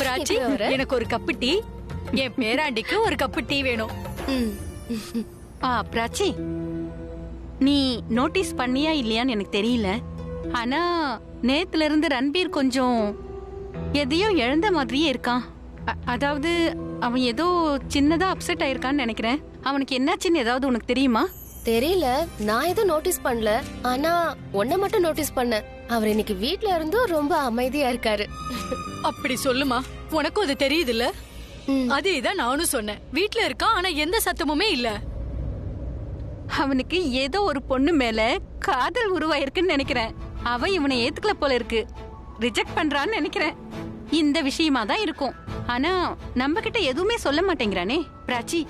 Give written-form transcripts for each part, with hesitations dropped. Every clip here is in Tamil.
பிராச்சி, எனக்கு ஒரு கப்பு டீ, என் பேராண்டிக்கு ஒரு கப்பு டீ வேணும். பிராச்சி, நீ நோட்டீஸ் பண்ணியா இல்லையான்னு எனக்கு தெரியல. ஆனா நேத்துல இருந்து ரன்பீர் கொஞ்சம் எதையோ இழந்த மாதிரியே இருக்கான். அதாவது அவன் ஏதோ சின்னதா அப்செட் ஆயிருக்கான்னு நினைக்கிறேன். அவனுக்கு என்னாச்சுன்னு ஏதாவது உனக்கு தெரியுமா? தெரியல, நான் எதுவும் நோட்டீஸ் பண்ணல. ஆனா ஒன்ன மட்டும் நோட்டீஸ் பண்ண, அவர் இன்னைக்கு வீட்ல இருந்தும் ரொம்ப அமைதியா இருக்காரு. அப்படி சொல்லுமா, உனக்கும் அது தெரியுதுல்ல? அதேதான் நானும் சொன்னேன். வீட்ல இருக்கான், ஆனா எந்த சத்தமுமே இல்ல. அவனுக்கு ஏதோ ஒரு பொண்ணு மேல காதல் உருவாயிருக்குன்னு நினைக்கிறேன். அவன் இவனை ஏத்துக்கல போல இருக்கு, ரிஜெக்ட் பண்றான்னு நினைக்கிறேன். இந்த விஷயமா தான் இருக்கும். ஆனா நம்ம கிட்ட எதுவுமே சொல்ல மாட்டேங்கிறானே. பிராச்சி,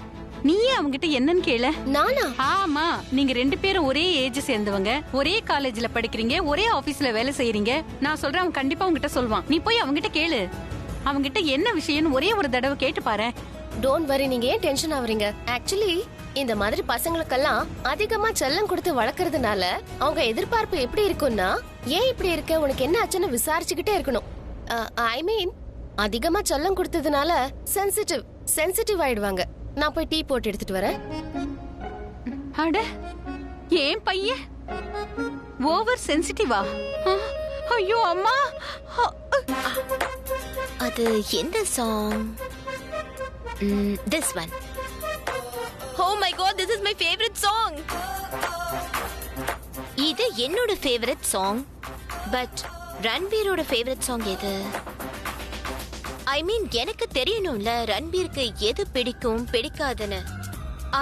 நீயே அவங்கிட்ட என்னன்னு கேள. நானா? ஆமா, நீங்க 2 பேரும் ஒரே ஏஜ் சேர்ந்தவங்க, ஒரே காலேஜ்ல படிக்கிறீங்க, ஒரே ஆபீஸ்ல வேலை செய்யறீங்க. நான் சொல்றேன், அவன் கண்டிப்பா உங்ககிட்ட சொல்வான். நீ போய் அவங்கிட்ட கேளு. அவங்கிட்ட என்ன விஷயம்னு ஒரே ஒரு தடவை கேட்டு பாரு. டோன்ட் வரி, நீங்க ஏன் டென்ஷன் ஆவறீங்க? ஆக்சுவலி இந்த மாதிரி பசங்களுக்கெல்லாம் அதிகமா செல்லம் கொடுத்து வளர்க்கறதுனால அவங்க எதிர்பார்ப்பு எப்படி இருக்கும்னா, ஏன் இப்படி இருக்க, உனக்கு என்ன ஆச்சுன்னு விசாரிச்சுக்கிட்டே இருக்கணும். ஐ மீன், அதிகமா செல்லம் கொடுத்ததுனால சென்சிட்டிவ் ஆயிடுவாங்க. நான் போய் டீ போட்டு எடுத்துட்டு வரேன். அட, ஏன் பையன் ஓவர் சென்சிட்டிவா? ஐயோ அம்மா. அது எந்த song? This one. Oh my god, this is my favorite song. இது என்னோட favorite song. But ரன்பீரோட favorite song எது? I mean, எனக்கு தெரியணும்ல ரன்பீருக்கு எது பிடிக்கும் பிடிக்காதுன்னு.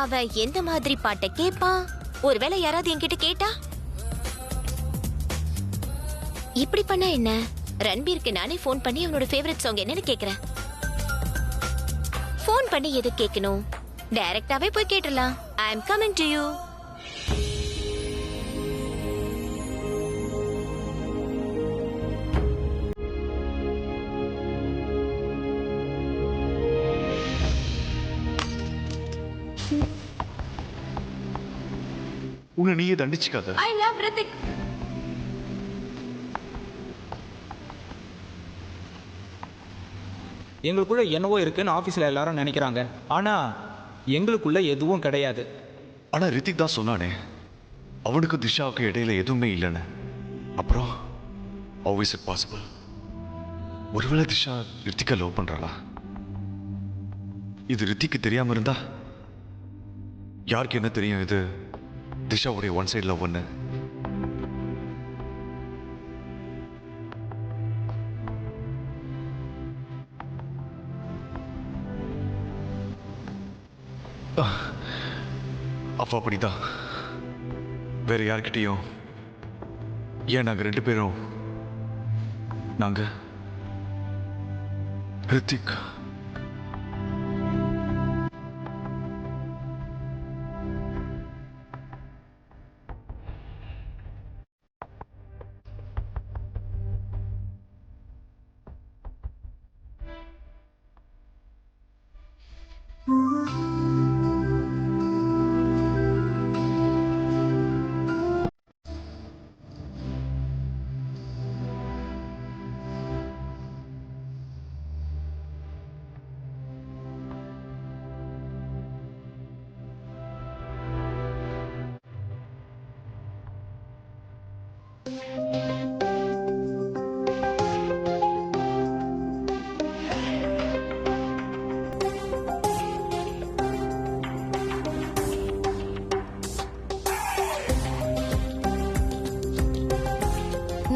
அவன் எந்த மாதிரி பாட்டை கேட்பான்? ஒருவேளை யாராவது என்கிட்ட கேட்டா? இப்படி பண்ணா என்ன? ரன்பீருக்கு நானே போன் பண்ணி அவனோட ஃபேவரட் சாங் என்னன்னு கேக்குறேன். போன் பண்ணி எது கேட்கணும்? டைரக்டாவே போய் கேட்டலாம். ஐ அம் கமிங் டு யூ. உன்னை நீயே தண்டிச்சுக்காத. I love Hrithik. எங்களுக்குள்ள என்னவோ இருக்குன்னு ஆஃபீஸில் எல்லாரும் நினைக்கிறாங்க. ஆனால் எங்களுக்குள்ள எதுவும் கிடையாது. ஆனால் ரித்திக் தான் சொன்னானே, அவனுக்கு திஷாவுக்கு இடையில எதுவுமே இல்லைன்னு. அப்புறம் how is it possible? ஒருவேளை திஷா ரித்திக்கை லவ் பண்ணுறாளா? இது ரித்திக்கு தெரியாமல் இருந்தா யாருக்கு என்ன தெரியும் இது திஷாவுடைய ஒன் சைடு லவ் ஒன்று? அப்போ அப்படிதான். வேற யார்கிட்டையும் ஏன் நாங்கள் 2 பேரும் நாங்கள் ரித்திக்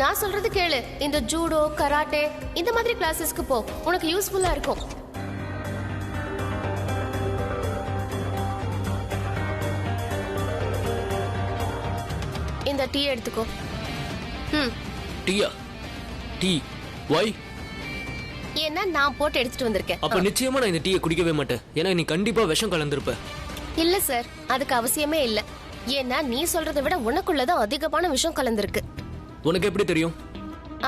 நான் சொல்றது கேளு. இந்த ஜூடோ, கராட்டே இந்த மாதிரி கிளாஸஸ்க்கு போ, உனக்கு யூஸ்ஃபுல்லா இருக்கும். இந்த டீ எடுத்துக்கோ. டீயா? டீ வை? ஏன்னா நான் போட்டு எடுத்துட்டு வந்திருக்கேன். அப்ப நிச்சயமா நான் இந்த டீயை குடிக்கவே மாட்டேன். ஏன்னா நீ கண்டிப்பா விஷம் கலந்திருப்ப. இல்ல சார், அதுக்கு அவசியமே இல்ல. ஏன்னா நீ சொல்றதை விட உனக்குள்ளதான் அதிகமான விஷம் கலந்திருக்கு. உனக்கு எப்படி தெரியும்?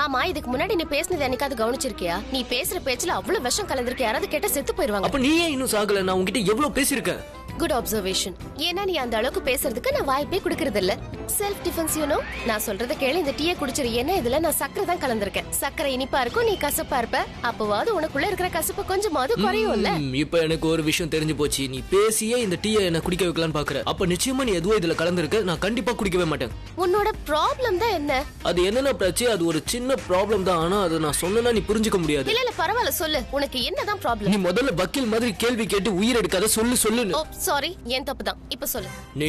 ஆமா, இதுக்கு முன்னாடி நீ பேசினது என்னைக்காவது கவனிச்சிருக்கியா? நீ பேசுற பேச்சுல அவ்வளவு விஷம் கலந்திருக்கு. யாராவது கேட்டா செத்து போயிருவாங்க. அப்ப நீ ஏன் இன்னும் சாகல? நான் உன்கிட்ட எவ்வளவு பேசியிருக்கேன். Good observation. ஏன்னா நீ அந்த அளவுக்கு பேசுறதுக்கு நான் வாய்ப்பே கொடுக்கறது இல்ல. Self defence you know. நான் சொல்றத கேளு, இந்த டீயை குடிச்சிரு. ஏன்னா இதுல நான் சக்கரை தான் கலந்திருக்கேன். சக்கரை இனிப்பா இருக்கும், நீ கசப்பா இருப்ப. அப்பவாவது உனக்குள்ள இருக்கிற கசப்பு கொஞ்சமாவது குறையும்ல. இப்ப எனக்கு ஒரு விஷயம் தெரிஞ்சு போச்சு. நீ பேசியே இந்த டீயை என்ன குடிக்க வைக்கலான்னு பாக்குற. அப்ப நிச்சயமா நீ எதுவும் இதுல கலந்துருக்க. நான் கண்டிப்பா குடிக்கவே மாட்டேன். உன்னோட ப்ராப்ளம் தான் என்ன? அது என்னன்னா பிரச்சனை, அது ஒரு சின்ன ப்ராப்ளம் தான். ஆனா அதை நான் சொன்னா நீ புரிஞ்சுக்க முடியாது. இல்ல பரவாயில்ல, சொல்லு. உனக்கு என்னதான் ப்ராப்ளம்? நீ முதல்ல வக்கீல் மாதிரி கேள்வி கேட்டு உயிர் எடுக்காத. சொல்லு. ஓ சாரி, என் தப்பு தான். இப்ப சொல்லு. நீ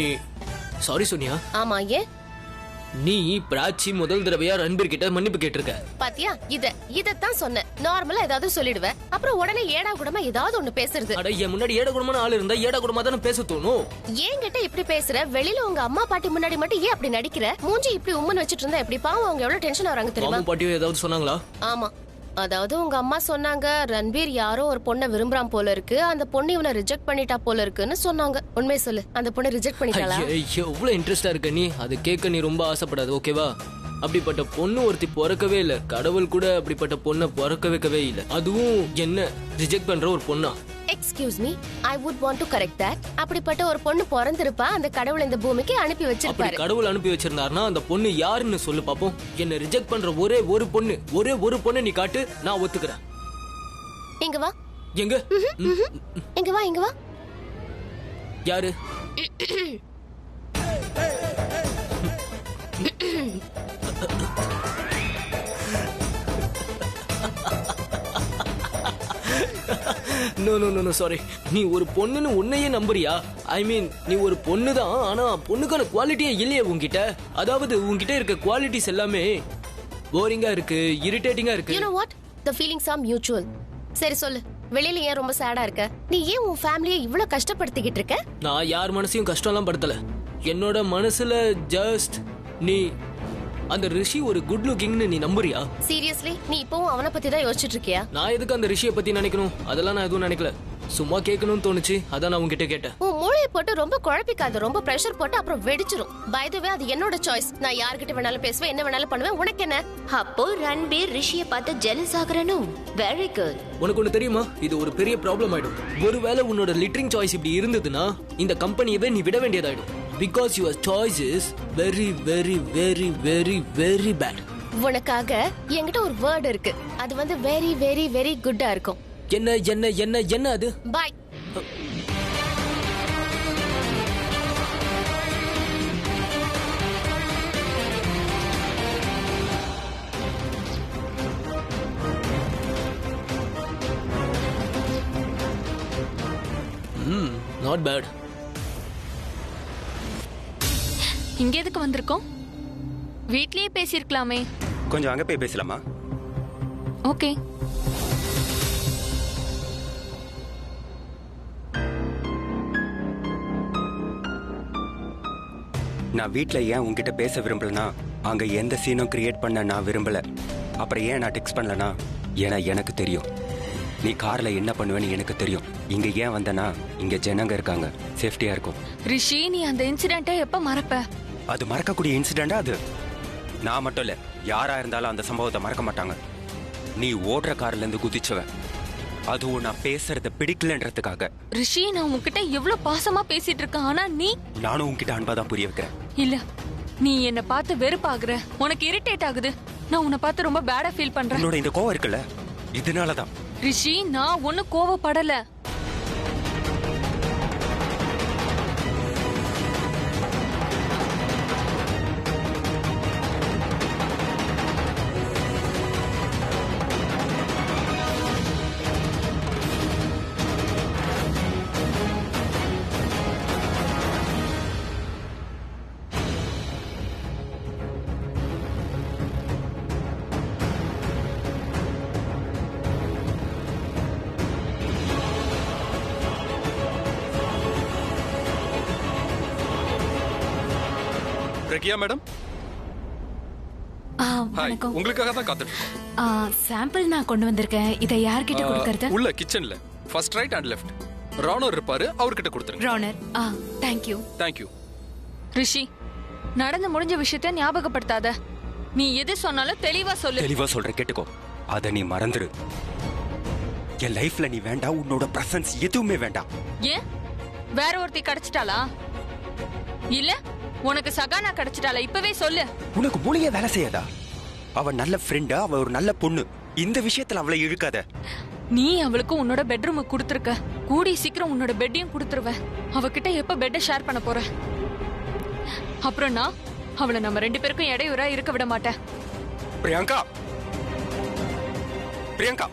சாரி சொன்னியா? ஆமா. ஏன்? நீ பிராச்சி முதல் தடவையா ரன்பீர் கிட்ட மன்னிப்பு கேட்டிருக்க. பாத்தியா, இதத்தான் சொன்னேன். நார்மலா ஏதாவது சொல்லிடுவேன், அப்புறம் உடனே ஏடா கூடமா ஏதாவது ஒண்ணு பேசுறது. அட, என் முன்னாடி ஏடா கூடமான ஆள் இருந்தா ஏடா கூடமா தானே பேச தோணும். ஏங்கிட்ட இப்படி பேசுற? வெளியில உங்க அம்மா பாட்டி முன்னாடி மட்டும் ஏன் அப்படி நடிக்கிற? மூஞ்சி இப்படி உம்முன்னு வச்சிட்டு இருந்தா எப்படி? பாவம், அவங்க எவ்வளவு டென்ஷன் ஆறாங்க தெரியுமா? அம்மா பாட்டியோ ஏதாவது சொன்னாங்களா? ஆமா, அதாவது உங்க அம்மா சொன்னாங்க, ரன்பீர் யாரோ ஒரு பொண்ணை விரும்புறான் போல இருக்கு, அந்த பொண்ணு இவனை ரிஜெக்ட் பண்ணிட்டா போல இருக்குன்னு சொன்னாங்க. உண்மையை சொல்லு, அந்த பொண்ணை ரிஜெக்ட் பண்ணிட்டாளா? எவ்வளவு இன்ட்ரெஸ்டா இருக்க நீ. அது கேட்க நீ ரொம்ப ஆசைப்படாது, ஓகேவா? அப்படிப்பட்ட பொண்ணு ஒருத்தி பிறக்கவே இல்ல. கடவுள் கூட அப்படிப்பட்ட பொண்ணை பிறக்க வைக்கவே இல்ல. அதுவும் என்ன ரிஜெக்ட் பண்ற ஒரு பொண்ணா? Excuse me, I would want to correct that. அப்படிப்பட்ட ஒரு பொண்ணு பிறந்திருப்பா, அந்த கடவுள் இந்த பூமிக்கு அனுப்பி வச்சிருப்பாரு. கடவுள் அனுப்பி வச்சிருந்தாருன்னா அந்த பொண்ணு யாருன்னு சொல்லு பாப்போம். என்ன ரிஜெக்ட் பண்ற ஒரே ஒரு பொண்ணு நீ காட்டு, நான் ஒத்துக்கிறேன். இங்க வா. எங்க? இங்க வா. யாரு? No sorry. நீ ஒரு பொண்ணுன்னு உன்னையே நம்புறியா? ஐ மீன், நீ ஒரு பொண்ணு தான், ஆனா பொண்ணுக்கான குவாலிட்டியே இல்லையே உன்கிட்ட. அதாவது உன்கிட்ட இருக்க குவாலிட்டிஸ் எல்லாமே போரிங்கா இருக்கு, இரிட்டேட்டிங்கா இருக்கு. You know what? The feelings are mutual. சரி சொல்லு, வெளியில ஏன் ரொம்ப சேடா இருக்க? நீ ஏன் உன் ஃபேமிலியை இவ்வளவு கஷ்டப்படுத்திக்கிட்டு இருக்க? நான் யார் மனசையும் கஷ்டம்லாம் படுத்தல. என்னோட மனசுல ஜஸ்ட் நீ அந்த ரிஷி ஒரு குட் லுக்கிங்னு நீ நம்புறியா? சீரியஸ்லி, நீ இப்பவும் அவனை பத்தி தான் யோசிச்சுட்டு இருக்கியா? நான் எதுக்கு அந்த ரிஷியை பத்தி நினைக்கணும்? அதெல்லாம் நான் எதுவும் நினைக்கல. சும்மா கேட்கணும்னு தோணுச்சு, அதான் நான் உன்கிட்ட கேட்டேன். உன் மூளையை போட்டு ரொம்ப குழப்பிக்காத. ரொம்ப பிரஷர் போட்டு அப்புறம் வெடிச்சிரும். பை தி வே, அது என்னோட சாய்ஸ். நான் யார்கிட்ட வேணாலும் பேசுவேன், என்ன வேணாலும் பண்ணுவேன். உனக்கு என்ன? அப்போ ரன்பீர் ரிஷியை பார்த்து ஜெலஸ் ஆகுறனோ? Very good. உனக்கு ஒண்ணு தெரியுமா? இது ஒரு பெரிய ப்ராப்ளம் ஆயிடும். ஒருவேளை உன்னோட லிட்டரிங் சாய்ஸ் இப்படி இருந்ததுன்னா இந்த கம்பெனியவே நீ விட வேண்டியதாயிடும். Because your choice is very very very very very bad. உனக்காக என்கிட்ட ஒரு வேர்ட் இருக்கு. அது வந்து வெரி வெரி வெரி குட்டா இருக்கும். என்ன அது? பை. Not bad. இங்க எதுக்கு வந்திருக்கோம்? வீட்லயே பேசிருக்கலாமே. கொஞ்சம் அங்க போய் பேசலாமா? ஓகே. நான் வீட்ல ஏன் உன்கிட்ட பேச விரும்பலனா, அங்க எந்த சீனும் கிரியேட் பண்ண நான் விரும்பல. அப்புறம் ஏன் நான் டெக்ஸ்ட் பண்ணலனா, ஏன்னா எனக்கு தெரியும் நீ கார்ல என்ன பண்ணுவேன்னு எனக்கு தெரியும். இங்க ஏன் வந்தனா, இங்க ஜனங்க இருக்காங்க, சேஃப்டியா இருக்கும். ரிஷி, நீ அந்த இன்சிடென்ட்டை எப்ப மறப்ப? அது மறக்கக்கூடிய இன்சிடென்டா அது? நான் மட்டும் இல்ல, யாரா இருந்தாலும் அந்த சம்பவத்தை மறக்க மாட்டாங்க. நீ ஓடுற கார்ல இருந்து குதிச்சவ, அதுவும் நான் பேசுறத பிடிக்கலன்றதுக்காக. ரிஷி, நான் உன்கிட்ட எவ்வளவு பாசமா பேசிட்டு இருக்கேன், ஆனா நீ? நானும் உன்கிட்ட அன்பா தான் புரிய வைக்கிறேன். இல்ல, நீ என்ன பார்த்து வெறுப்பாகுற, உனக்கு இரிட்டேட் ஆகுது. நான் உன்னை பார்த்து ரொம்ப பேடா ஃபீல் பண்றேன். உன்னோட இந்த கோவம் இருக்குல்ல, இதனாலதான். ரிஷி, நான் ஒன்னும் கோவப்படல. பிரக்யா மேடம், வணக்கம். உங்களுக்காக தான் காத்துட்டு இருக்கோம். சாம்பிள் நான் கொண்டு வந்திருக்கேன். இதை யார்கிட்ட கொடுக்கறது? உள்ள கிச்சன்ல ஃபர்ஸ்ட் ரைட் அண்ட் லெஃப்ட் ரானர் இருப்பாரு, அவர்கிட்ட கொடுத்துருங்க. ரானர். Thank you. ரிஷி, நடந்து முடிஞ்ச விஷயத்தை ஞாபகப்படுத்தாத. நீ எது சொன்னாலும் தெளிவா சொல்லு. தெளிவா சொல்ற, கேட்டுக்கோ. அத நீ மறந்துரு. என் லைஃப்ல நீ வேண்டாம், உன்னோட பிரசன்ஸ் எதுவுமே வேண்டாம். ஏன்? வேற ஒருத்தி கிடைச்சிட்டாளா? இல்ல உனக்கு சகானா கிடைச்சிட்டால இப்பவே சொல்லு. உனக்கு மூளையே வேலை செய்யாதா? அவ நல்ல ஃப்ரெண்டா, அவ ஒரு நல்ல பொண்ணு. இந்த விஷயத்துல அவளை இழுக்காத. நீ அவளுக்கு உன்னோட பெட்ரூம் கொடுத்துருக்க, கூடி சீக்கிரம் உன்னோட பெட்டையும் கொடுத்துருவ. அவகிட்ட எப்ப பெட்டை ஷேர் பண்ண போற? அப்புறம் நான் அவளை நம்ம 2 பேருக்கும் இடையூறா இருக்க விட மாட்டேன். பிரியங்கா, பிரியங்கா,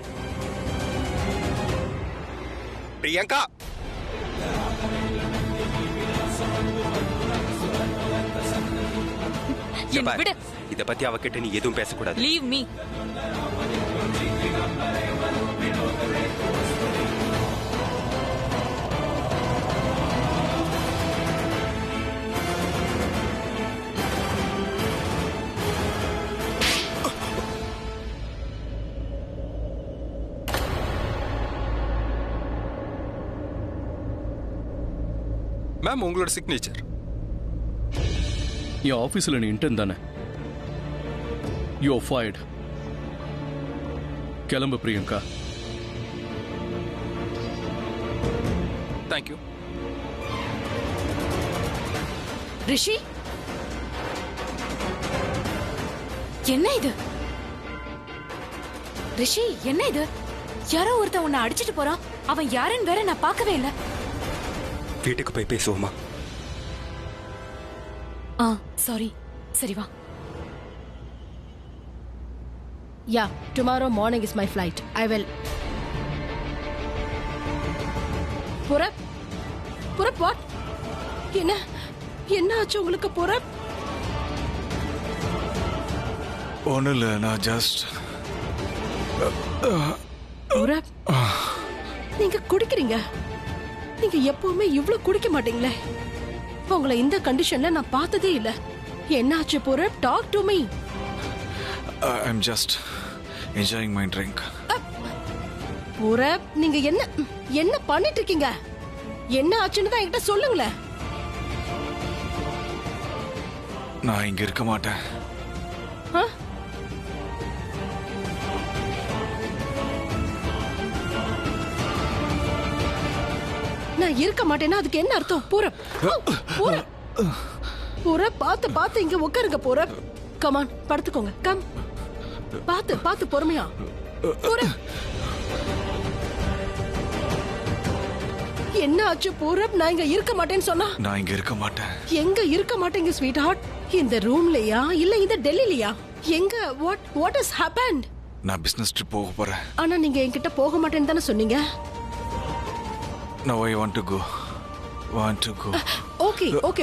பிரியங்கா, விடு. இத பத்தி அவகிட்ட நீ எதுவும் பேசக்கூடாது. Leave me. மேம், உங்களோட சிக்னேச்சர். என் ஆஃபீஸில் நீ இன்டர்ன் தானே? You are fired. கிளம்பு பிரியங்கா. தேங்க்யூ. ரிஷி, என்ன இது? ரிஷி, என்ன இது? யாரோ ஒருத்தன் உன்னை அடிச்சிட்டு போறான். அவன் யாருன்னு வேற நான் பார்க்கவே இல்லை. வீட்டுக்கு போய் பேசுவோமா? சாரி. சரி வா. Yeah, tomorrow morning is my flight. I will. Purab, what? என்ன ஆச்சு உங்களுக்கு Purab? ஒன்றும் இல்லை, நான் ஜஸ்ட் Purab, நீங்க குடிக்கிறீங்க. நீங்க எப்பவுமே இவ்ளோ குடிக்க மாட்டீங்களே. உங்களை இந்த கண்டிஷன்ல நான் பார்த்ததே இல்ல. என்னாச்சு Purab? Talk to me. I'm just enjoying my drink. Purab, நீங்க என்ன பண்ணிட்டு இருக்கீங்க? என்ன ஆச்சுன்னு தான் என்கிட்ட சொல்லுங்களேன். நான் இங்க இருக்க மாட்டேன். நான் இருக்க மாட்டேன்னா அதுக்கு என்ன அர்த்தம்? Purab, பார்த்து இங்க உட்காருங்க Purab. Come on, படுத்துக்கோங்க. கம், பார்த்து பொறுமையா. Purab, என்ன ஆச்சு Purab? நான் இங்க இருக்க மாட்டேன்னு சொன்னா? நான் இங்க இருக்க மாட்டேன். எங்க இருக்க மாட்டேங்க ஸ்வீட் ஹார்ட்? இந்த ரூம்லயா இல்ல இந்த டெல்லிலயா? எங்க? what has happened? நான் பிசினஸ் ட்ரிப் போக போறேன். ஆனா நீங்க என்கிட்ட போக மாட்டேன்னு தானே சொன்னீங்க? Now I want to go.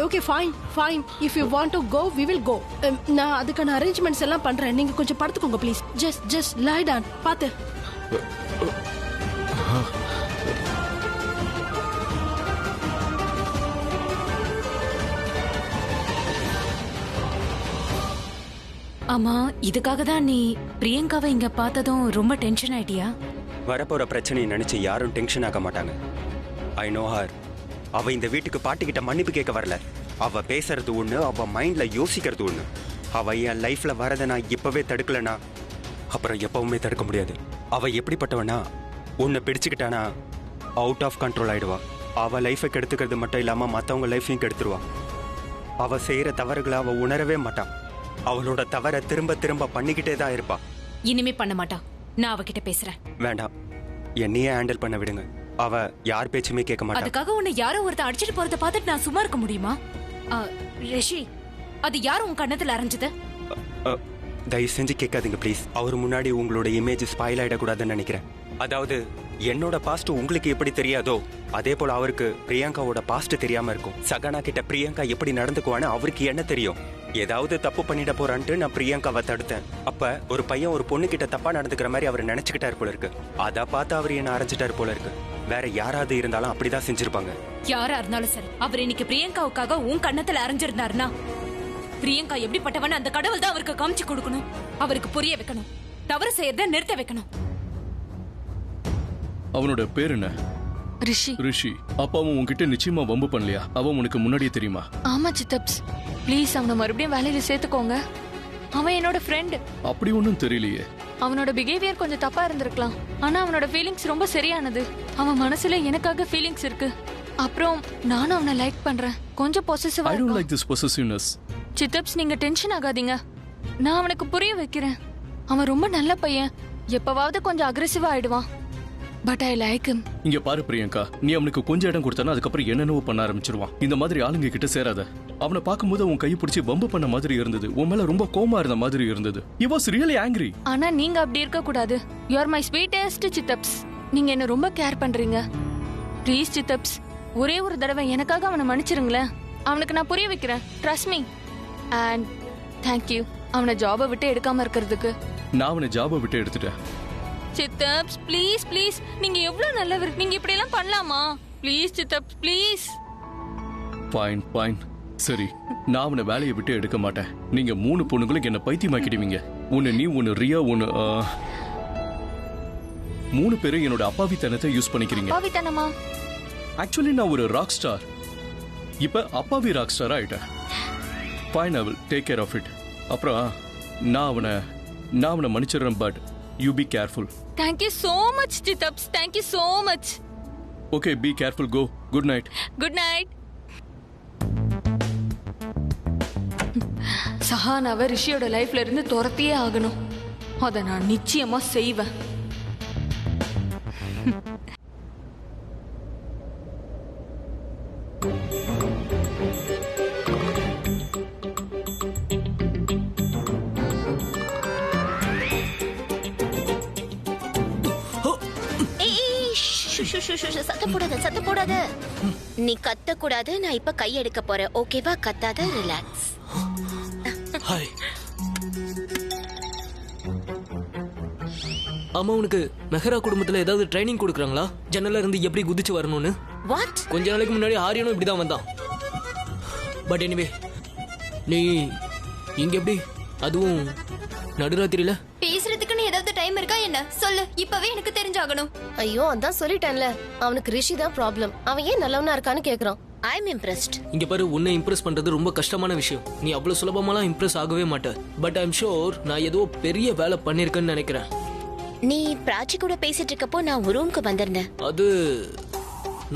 Okay, fine. If you want to go, we will go. நான் அதுக்கான அரேஞ்ச்மெண்ட்ஸ் எல்லாம் பண்றேன். நீங்க கொஞ்சம் படுத்துக்கோங்க ப்ளீஸ். Just lie down. பாத்து. ஆமா, இதுக்காக தான் நீ பிரியங்காவை இங்க பார்த்ததும் ரொம்ப டென்ஷன் ஆயிட்டியா? வரப்போற பிரச்சனையை நினைச்சு யாரும் டென்ஷன் ஆக மாட்டாங்க. I know her. அவ இந்த வீட்டுக்கு பாட்டிக்கிட்ட மன்னிப்பு கேட்க வரல. அவ பேசுறது ஒண்ணு, அவ மைண்ட்ல யோசிக்கிறது ஒண்ணு. அவ என் லைஃப்ல வரதை நான் இப்பவே தடுக்கலனா அப்புறம் எப்பவுமே தடுக்க முடியாது. அவ எப்படிப்பட்டவனா, உன்னை பிடிச்சுக்கிட்டானா அவுட் ஆஃப் கண்ட்ரோல் ஆயிடுவா. அவ லைஃபை கெடுத்துக்கிறது மட்டும் இல்லாம மத்தவங்க லைஃபையும் கெடுத்துருவா. அவ செய்யற தவறுகளை அவ உணரவே மாட்டான். அவளோட தவற திரும்ப பண்ணிக்கிட்டே தான் இருப்பா. இனிமே பண்ண மாட்டா. நான் அவகிட்ட பேசுறேன். வேண்டாம், என்னையே ஹேண்டில் பண்ண விடுங்க. அவ யார் பேச்சுமே கேட்க மாட்டா. அதுக்காக உன்னை யாரோ ஒருத்தர் அடிச்சிட்டு போறத பார்த்துட்டு நான் சும்மா இருக்க முடியுமா? ரிஷி, அது யார் உன் கண்ணத்துல அரைஞ்சது? தயவு செஞ்சு கேட்காதீங்க ப்ளீஸ். அவர் முன்னாடி உங்களோட இமேஜ் ஸ்பாயில் ஆயிடக்கூடாதுன்னு நினைக்கிறேன். அதாவது என்னோட பாஸ்ட் உங்களுக்கு எப்படி தெரியாதோ அதே போல அவருக்கு பிரியங்காவோட பாஸ்ட் தெரியாம இருக்கும். சகானா கிட்ட பிரியங்கா எப்படி நடந்துக்குவான்னு அவருக்கு என்ன தெரியும்? ஏதாவது தப்பு பண்ணிட போறான்ட்டு நான் பிரியங்காவை தடுத்தேன். அப்ப ஒரு பையன் ஒரு பொண்ணு கிட்ட தப்பா நடந்துக்கிற மாதிரி அவர் நினைச்சுக்கிட்டாரு போல இருக்கு. அதை பார்த்து அவர் என்ன அரைஞ்சிட்டாரு போல இருக்கு. வேற யாராவது இருந்தாலும் அப்படிதான் செஞ்சிருப்பாங்க. யாரா இருந்தாலும் சரி, அவர் இன்னைக்கு பிரியங்காவுக்காக உன் கண்ணத்துல அரைஞ்சிருந்தாருன்னா பிரியங்கா எப்படிப்பட்டவன்னு அந்த கடவுள் தான் அவருக்கு காமிச்சு கொடுக்கணும். அவருக்கு புரிய வைக்கணும். தவறு செய்யறத நிறுத்த வைக்கணும். அவனோட பேர் என்ன? ரிஷி. அப்பாவும் உன்கிட்ட நிச்சயமா வம்பு பண்ணலையா? அவன் உனக்கு முன்னாடியே தெரியுமா? ஆமா சித்தப்ஸ், ப்ளீஸ் அவனை மறுபடியும் வேலையில சேர்த்துக்கோங்க. அவன் என்னோட ஃப்ரெண்ட். அப்படி ஒன்றும் தெரியலையே. அவனோட பிஹேவியர் கொஞ்சம் தப்பா இருந்திருக்கலாம், ஆனா அவனோட ஃபீலிங்ஸ் ரொம்ப சரியானது. அவன் மனசுல எனக்காக ஃபீலிங்ஸ் இருக்கு. அப்புறம் நானும் அவனை லைக் பண்றேன். கொஞ்சம் பொசசிவா ஐ டோன்ட் இருக்கான். Like this possessiveness. சித்தப்ஸ் நீங்க டென்ஷன் ஆகாதீங்க. நான் அவனுக்கு புரிய வைக்கிறேன். அவன் ரொம்ப நல்ல பையன். எப்பவாவது கொஞ்சம் அக்ரெசிவா ஆயிடுவான். But I like him. இங்க பாரு பிரியங்கா, நீ அவனுக்கு கொஞ்சம் இடம் கொடுத்தானா அதுக்கப்புறம் என்னென்னவோ பண்ண ஆரம்பிச்சிருவான். இந்த மாதிரி ஆளுங்க கிட்ட சேராத. அவனை பார்க்கும்போது உன் கையை பிடிச்சி பம்பு பண்ண மாதிரி இருந்தது. உன் மேல ரொம்ப கோமா இருந்த மாதிரி இருந்தது. He was really angry. ஆனா நீங்க அப்படி இருக்க கூடாது. யூ ஆர் மை ஸ்வீட்டஸ்ட் சித்தப்ஸ். நீங்க என்ன ரொம்ப கேர் பண்றீங்க. ப்ளீஸ் சித்தப்ஸ், ஒரே ஒரு தடவை எனக்காக அவனை மன்னிச்சிருங்களேன். அவனுக்கு நான் புரிய வைக்கிறேன். Trust me. அண்ட் தேங்க்யூ அவனை ஜாபை விட்டு எடுக்காம இருக்கிறதுக்கு. நான் அவனை ஜாபை விட்டு எடுத்துட்டேன். சித்தப்ஸ் ப்ளீஸ் ப்ளீஸ், நீங்க எவ்வளவு நல்லவர். நீங்க இப்படி எல்லாம் பண்ணலாமா? ப்ளீஸ் சித்தப்ஸ் ப்ளீஸ். ஃபைன் ஃபைன், சரி, நான் அவனை வேலையை விட்டு எடுக்க மாட்டேன். நீங்க 3 பொண்ணுங்களுக்கு என்ன பைத்தியமாக்கிடுவீங்க. ஒன்னு நீ, ஒன்னு ரியா, ஒன்னு 3 பேரும் என்னோட அப்பாவித்தனத்தை யூஸ் பண்ணிக்கிறீங்க. அப்பாவித்தனமா? ஆக்சுவலி நான் ஒரு ராக் ஸ்டார். இப்ப அப்பாவி ராக் ஸ்டாரா ஆயிட்டேன். Fine, I will take care of it. அப்புறம் நான் அவனை மன்னிச்சிடுறேன். But you be careful. Thank you so much சித்தப்ஸ். Thank you so much. Okay, be careful. Go. Good night. Good night. சஹானாவை ரிஷியோட லைஃப்ல இருந்து துரத்தியே ஆகணும். அதை நான் நிச்சயமா செய்வேன். சத்த போடாத. நீ கத்த கூடாது. நான் இப்ப கை எடுக்க போறேன். ஓகேவா? கத்தாத, ரிலாக்ஸ். ஹாய். அம்மா, உனக்கு மெஹரா குடும்பத்துல ஏதாவது ட்ரைனிங் கொடுக்குறாங்களா? ஜன்னல்ல இருந்து எப்படி குதிச்சு வரணும்னு? வாட்? கொஞ்ச நாளைக்கு முன்னாடி ஆரியனும் இப்படிதான் வந்தான். பட் எனிவே, நீ இங்க எப்படி, அதுவும் நடுராத்திரியில? பேசுறதுக்கு நீ ஏதாவது டைம் இருக்கா என்ன? சொல்லு, இப்பவே எனக்கு தெரிஞ்சாகணும். ஐயோ, அதான் சொல்லிட்டேன்ல, அவனுக்கு ரிஷி தான் ப்ராப்ளம். அவன் ஏன் நல்லவனா இருக்கான்னு கேக்குறான். ஐ அம் இம்ப்ரெஸ்ட். இங்க பாரு, உன்னை இம்ப்ரெஸ் பண்றது ரொம்ப கஷ்டமான விஷயம். நீ அவ்வளவு சுலபமாலாம் இம்ப்ரெஸ் ஆகவே மாட்ட. பட் ஐ அம் ஷூர் நான் ஏதோ பெரிய வேலை பண்ணிருக்கேன்னு நினைக்கிறேன். நீ பிராச்சி கூட பேசிட்டு இருக்கப்போ நான் ஒரு ரூமுக்கு வந்திருந்தேன். அது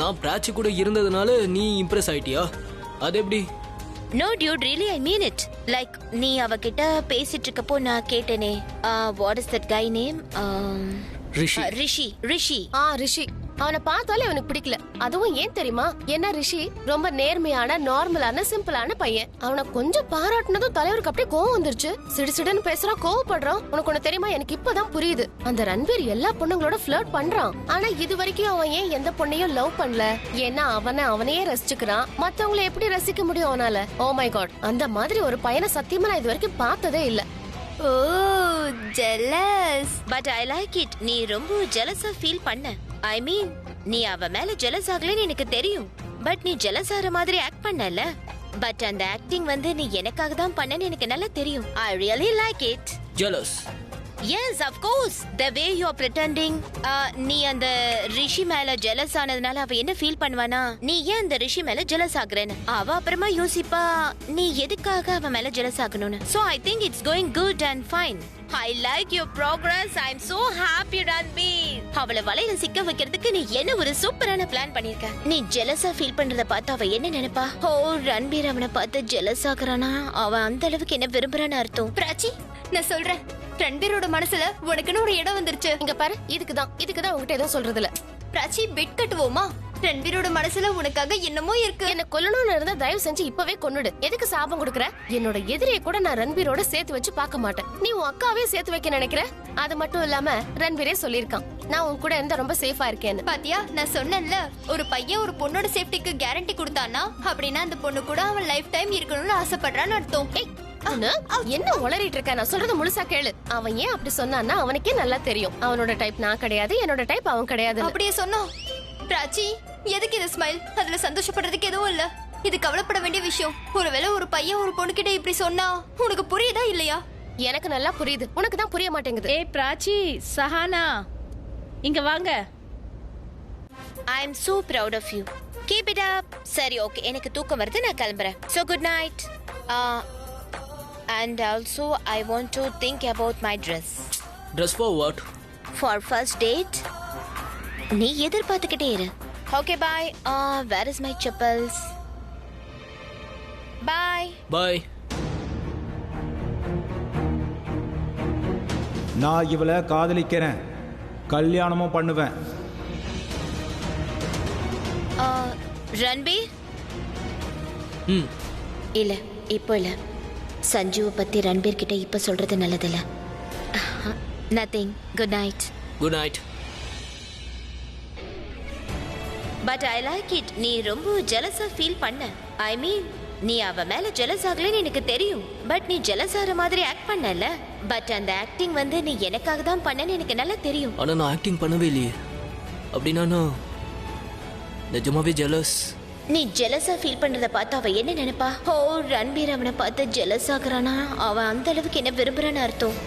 நான் பிராச்சி கூட இருந்ததுனால நீ இம்ப்ரெஸ் ஆயிட்டியா? அது எப்படி? No dude, really I mean it. Like நீ அவகிட்ட பேசிட்டு இருக்கப்போ நான் கேட்டேனே, what is that guy name? ரிஷி. ரிஷி. அவனை பார்த்தாலே அவனுக்கு பிடிக்கல. அதுவும் ஏன் தெரியுமா? என்ன ரிஷி ரொம்ப நேர்மையான, நார்மலான, சிம்பிளான பையன். அவனை கொஞ்சம் பாராட்டினதும் தலைவருக்கு அப்படியே கோவம் வந்துருச்சு. சிடுசிடுன்னு பேசுறான், கோவப்படுறான். உனக்கு ஒண்ணு தெரியுமா? எனக்கு இப்பதான் புரியுது. அந்த ரன்பீர் எல்லா பொண்ணுங்களோட ஃபிளர்ட் பண்றான். ஆனா இது வரைக்கும் அவன் ஏன் எந்த பொண்ணையும் லவ் பண்ணல? ஏன்னா அவனையே ரசிச்சுக்கிறான். மத்தவங்களை எப்படி ரசிக்க முடியும் அவனால? ஓ மை காட், அந்த மாதிரி ஒரு பையனை சத்தியமா நான் இது வரைக்கும் பார்த்ததே இல்ல. ஓ, jealous. But I like it. நீ ரொம்ப jealous-ஆ ஃபீல் பண்ண. I mean, நீ அவ மேல jealous ஆகலன்னு எனக்கு தெரியும். பட் நீ jealous ஆற மாதிரி ஆக்ட் பண்ணல. பட் அந்த ஆக்டிங் வந்து நீ எனக்காக தான் பண்ணன்னு எனக்கு நல்லா தெரியும். I really like it. Jealous? Yes, of course. The way you are pretending. நீ அந்த ரிஷி மேல jealous ஆனதுனால அவ என்ன ஃபீல் பண்ணுவானா? நீ ஏன் அந்த ரிஷி மேல jealous ஆகுறேன்னு அவ அப்புறமா யோசிப்பா நீ எதுக்காக அவ மேல jealous ஆகணும்னு. So I think it's going good and fine. I like your progress. I'm so happy, Ranbir. அவளை வலையில சிக்க வைக்கிறதுக்கு நீ என்ன ஒரு சூப்பரான பிளான் பண்ணிருக்க. நீ ஜெலஸா ஃபீல் பண்றத பார்த்து அவ என்ன நினைப்பா? ஓ, ரன்பீர் அவனை பார்த்து ஜெலஸ் ஆகுறானா? அவன் அந்த அளவுக்கு என்ன விரும்புறான்னு அர்த்தம். பிராச்சி, நான் சொல்றேன், ரன்பீரோட மனசுல உனக்குன்னு ஒரு இடம் வந்துருச்சு. இங்க பாரு, இதுக்குதான் உங்ககிட்ட எதுவும் சொல்றது இல்ல. பிராச்சி, பெட் கட்டுவோமா? ரன்பீரோட மனசுல உனக்காக என்னமோ இருக்கு. என்ன கொல்லணும்னு இருந்தா தயவு செஞ்சு இப்பவே கொன்னுடு. எதுக்கு சாபம் கொடுக்கற? என்னோட எதிரியை கூட நான் ரன்பீரோட சேர்த்து வச்சு பார்க்க மாட்டேன். நீ உன் அக்காவே சேர்த்து வைக்க நினைக்கிற? அது மட்டும் இல்லாம ரன்பீரே சொல்லிருக்கான், நான் உன் கூட எந்த ரொம்ப சேஃபா இருக்கேன்னு. பாத்தியா, நான் சொன்னேன்ல, ஒரு பையன் ஒரு பொண்ணோட சேஃப்டிக்கு கேரண்டி கொடுத்தானா அப்படின்னா அந்த பொண்ணு கூட அவன் லைஃப் டைம் இருக்கணும்னு ஆசைப்படுறான்னு அர்த்தம். என்ன உளறிட்டு இருக்க? நான் சொல்றது முழுசா கேளு. அவன் ஏன் அப்படி சொன்னான்னா அவனுக்கே நல்லா தெரியும் அவனோட டைப் நான் கிடையாது, என்னோட டைப் அவன் கிடையாது. அப்படியே சொன்னோம். பிராச்சி, எதுக்கு இது ஸ்மைல்? அதுல சந்தோஷப்படுறதுக்கு எதுவும் இல்ல. இது கவலைப்பட வேண்டிய விஷயம். ஒருவேளை ஒரு பையன் ஒரு பொண்ணு கிட்ட இப்படி சொன்னா உனக்கு புரியுதா இல்லையா? எனக்கு நல்லா புரியுது, உனக்கு தான் புரிய மாட்டேங்குது. ஏய் பிராச்சி, சஹானா இங்க வாங்க. I am so proud of you. Keep it up. சரி, ஓகே, எனக்கு தூக்கம் வருது, நான் கிளம்புறேன். So good night. And also I want to think about my dress. Dress for what? For first date. நீ எதிர்பார்த்துக்கிட்டே இரு. Okay bye. Where is my chappals? Bye. Bye. நான் இவளை காதலிக்கிறேன், கல்யாணமும் பண்ணுவேன். ரன்பீர்? ம். இல்ல, இப்போ இல்ல. சஞ்சுவை பத்தி ரன்பீர் கிட்ட இப்ப சொல்றது நல்லதில்ல. Nothing. Good night. Good night. But I like it. நீ ரொம்ப ஜெலஸா ஃபீல் பண்ண. ஐ மீன், நீ அவ மேல ஜெலஸ் ஆகலன்னு எனக்கு தெரியும். பட் நீ ஜெலஸ் ஆகிற மாதிரி ஆக்ட் பண்ணல. பட் அந்த ஆக்டிங் வந்து நீ எனக்காக தான் பண்ணன்னு எனக்கு நல்லா தெரியும். ஆனா நான் ஆக்டிங் பண்ணவே இல்லையே. அப்படின்னா நான் நிஜமாவே ஜெலஸ். நீ ஜெலஸா ஃபீல் பண்றத பார்த்து அவ என்ன நினைப்பா? ஓ, ரன்பீர் அவனை பார்த்து ஜெலஸ் ஆகுறானா, அவன் அந்த அளவுக்கு என்ன விரும்புறான்னு அர்த்தம்.